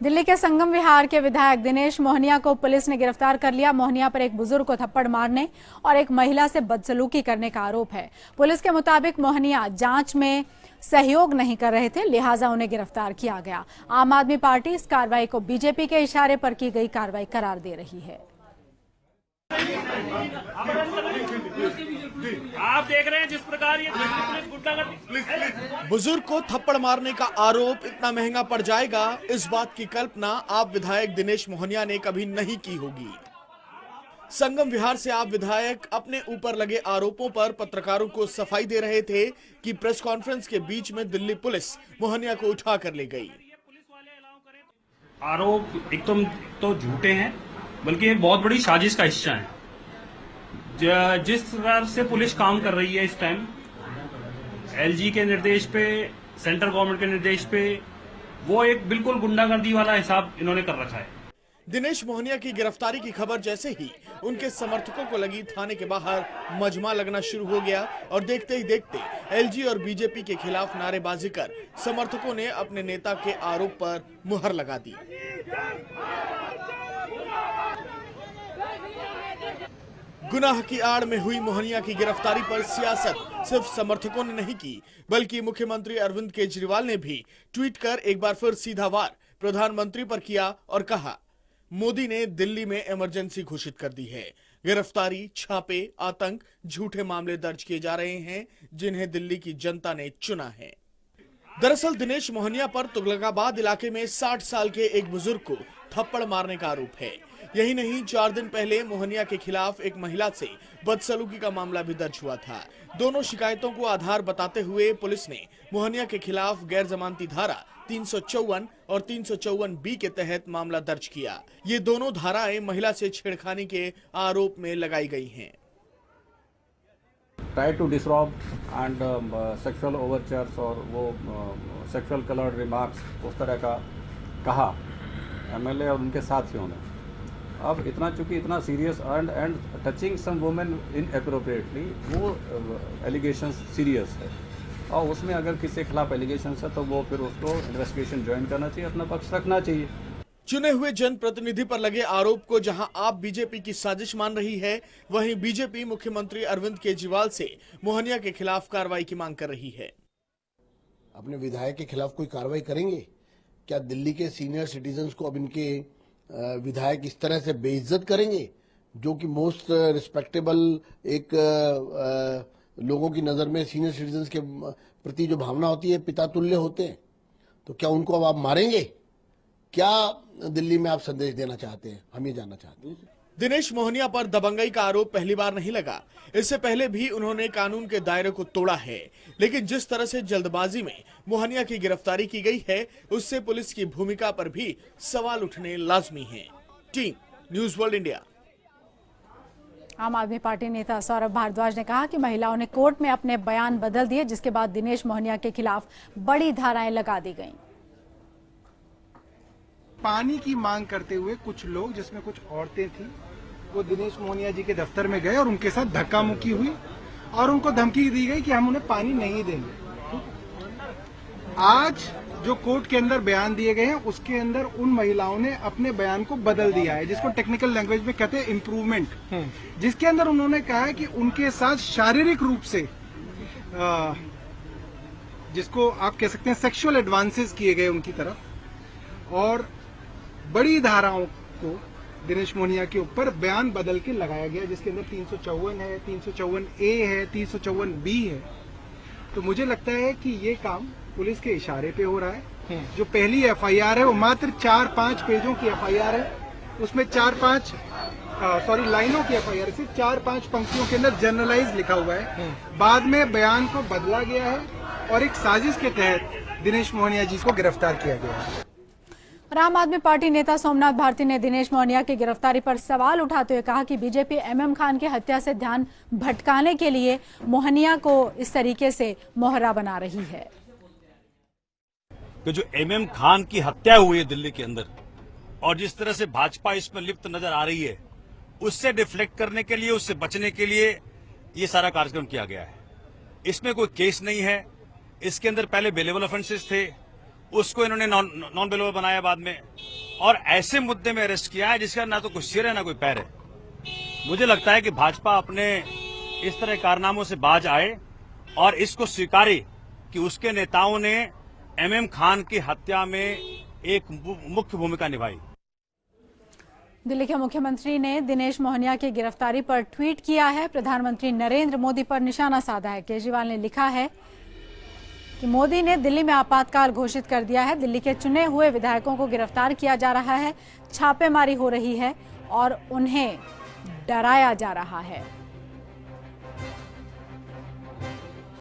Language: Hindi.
दिल्ली के संगम विहार के विधायक दिनेश मोहनिया को पुलिस ने गिरफ्तार कर लिया। मोहनिया पर एक बुजुर्ग को थप्पड़ मारने और एक महिला से बदसलूकी करने का आरोप है। पुलिस के मुताबिक मोहनिया जांच में सहयोग नहीं कर रहे थे, लिहाजा उन्हें गिरफ्तार किया गया। आम आदमी पार्टी इस कार्रवाई को बीजेपी के इशारे पर की गई कार्रवाई करार दे रही है। आप देख रहे हैं जिस प्रकार ये पुलिस गुंडागर्दी। बुजुर्ग को थप्पड़ मारने का आरोप इतना महंगा पड़ जाएगा, इस बात की कल्पना आप विधायक दिनेश मोहनिया ने कभी नहीं की होगी। संगम विहार से आप विधायक अपने ऊपर लगे आरोपों पर पत्रकारों को सफाई दे रहे थे कि प्रेस कॉन्फ्रेंस के बीच में दिल्ली पुलिस मोहनिया को उठा कर ले गई। आरोप एकदम तो झूठे हैं, बल्कि एक बहुत बड़ी साजिश का हिस्सा है। जिस तरह से पुलिस काम कर रही है इस टाइम, एलजी के निर्देश पे, सेंट्रल गवर्नमेंट के निर्देश पे, वो एक बिल्कुल गुंडागर्दी वाला हिसाब इन्होंने कर रखा है। दिनेश मोहनिया की गिरफ्तारी की खबर जैसे ही उनके समर्थकों को लगी, थाने के बाहर मजमा लगना शुरू हो गया और देखते ही देखते एलजी और बीजेपी के खिलाफ नारेबाजी कर समर्थकों ने अपने नेता के आरोप पर मुहर लगा दी। गुनाह की आड़ में हुई मोहनिया की गिरफ्तारी पर सियासत सिर्फ समर्थकों ने नहीं की, बल्कि मुख्यमंत्री अरविंद केजरीवाल ने भी ट्वीट कर एक बार फिर सीधा वार प्रधानमंत्री पर किया और कहा, मोदी ने दिल्ली में इमरजेंसी घोषित कर दी है। गिरफ्तारी, छापे, आतंक, झूठे मामले दर्ज किए जा रहे हैं जिन्हें दिल्ली की जनता ने चुना है। दरअसल दिनेश मोहनिया पर तुगलकाबाद इलाके में 60 साल के एक बुजुर्ग को थप्पड़ मारने का आरोप है। यही नहीं, 4 दिन पहले मोहनिया के खिलाफ एक महिला से बदसलूकी का मामला भी दर्ज हुआ था। दोनों शिकायतों को आधार बताते हुए पुलिस ने मोहनिया के खिलाफ गैर जमानती धारा 354 और 354B के तहत मामला दर्ज किया। ये दोनों धाराएं महिला से छेड़खानी के आरोप में लगाई गई हैं। ट्राई टू डिसरॉब एंड सेक्सुअल ओवरचर्स और वो सेक्सुअल कलर्ड रिमार्क्स उस तरह का कहा एमएलए और उनके साथियों ने। अब इतना चूंकि इतना serious and touching some women inappropriately, वो एलिगेशंस सीरियस है और उसमें अगर किसी के खिलाफ एलिगेशंस है तो वो फिर उसको इन्वेस्टिगेशन ज्वाइन करना चाहिए, अपना पक्ष रखना चाहिए। चुने हुए जनप्रतिनिधि पर लगे आरोप को जहां आप बीजेपी की साजिश मान रही है, वहीं बीजेपी मुख्यमंत्री अरविंद केजरीवाल से मोहनिया के खिलाफ कार्रवाई की मांग कर रही है। अपने विधायक के खिलाफ कोई कार्रवाई करेंगे क्या? दिल्ली के सीनियर सिटीजन्स को अब इनके विधायक इस तरह से बेइज्जत करेंगे, जो कि मोस्ट रिस्पेक्टेबल एक लोगों की नजर में सीनियर सिटीजन्स के प्रति जो भावना होती है, पिता तुल्य होते हैं, तो क्या उनको अब आप मारेंगे? क्या दिल्ली में आप संदेश देना चाहते हैं? हम ये जानना चाहते हैं। दिनेश मोहनिया पर दबंगई का आरोप पहली बार नहीं लगा। इससे पहले भी उन्होंने कानून के दायरे को तोड़ा है, लेकिन जिस तरह से जल्दबाजी में मोहनिया की गिरफ्तारी की गई है, उससे पुलिस की भूमिका पर भी सवाल उठने लाजमी हैं। Team news world India. आम आदमी पार्टी नेता सौरभ भारद्वाज ने कहा कि महिलाओं ने कोर्ट में अपने बयान बदल दिए, जिसके बाद दिनेश मोहनिया के खिलाफ बड़ी धाराएं लगा दी गईं। पानी की मांग करते हुए कुछ लोग, जिसमें कुछ औरतें थी, वो दिनेश मोहनिया जी के दफ्तर में गए और उनके साथ धक्का मुक्की हुई और उनको धमकी दी गई कि हम उन्हें पानी नहीं देंगे। आज जो कोर्ट के अंदर बयान दिए गए हैं, उसके अंदर उन महिलाओं ने अपने बयान को बदल दिया है, जिसको टेक्निकल लैंग्वेज में कहते हैं इम्प्रूवमेंट, जिसके अंदर उन्होंने कहा है कि उनके साथ शारीरिक रूप से जिसको आप कह सकते हैं सेक्सुअल एडवांसेस किए गए उनकी तरफ, और बड़ी धाराओं को दिनेश मोहनिया के ऊपर बयान बदल के लगाया गया, जिसके अंदर 354 है, 354A है, 354B है। तो मुझे लगता है कि ये काम पुलिस के इशारे पे हो रहा है। जो पहली एफआईआर है वो मात्र 4-5 पेजों की एफआईआर है, उसमें 4-5 लाइनों की एफआईआर से 4-5 पंक्तियों के अंदर जनरलाइज लिखा हुआ है। बाद में बयान को बदला गया है और एक साजिश के तहत दिनेश मोहनिया जी को गिरफ्तार किया गया है। आम आदमी पार्टी नेता सोमनाथ भारती ने दिनेश मोहनिया की गिरफ्तारी पर सवाल उठाते हुए कहा कि बीजेपी MM खान की हत्या से ध्यान भटकाने के लिए मोहनिया को इस तरीके से मोहरा बना रही है। कि जो MM खान की हत्या हुई है दिल्ली के अंदर, और जिस तरह से भाजपा इसमें लिप्त नजर आ रही है, उससे डिफ्लेक्ट करने के लिए, उससे बचने के लिए ये सारा कार्यक्रम किया गया है। इसमें कोई केस नहीं है, इसके अंदर पहले बेलेबल ऑफेंसेस थे, उसको इन्होंने नॉन बेलेबल बनाया बाद में। और ऐसे मुद्दे में अरेस्ट किया है जिसका ना तो कोई सिर है ना कोई पैर है। मुझे लगता है कि भाजपा अपने इस तरह कारनामों से बाज आए और इसको स्वीकारे कि उसके नेताओं ने एमएम खान की हत्या में एक मुख्य भूमिका निभाई। दिल्ली के मुख्यमंत्री ने दिनेश मोहनिया की गिरफ्तारी पर ट्वीट किया है। प्रधानमंत्री नरेंद्र मोदी पर निशाना साधा है। केजरीवाल ने लिखा है कि मोदी ने दिल्ली में आपातकाल घोषित कर दिया है। दिल्ली के चुने हुए विधायकों को गिरफ्तार किया जा रहा है, छापेमारी हो रही है और उन्हें डराया जा रहा है।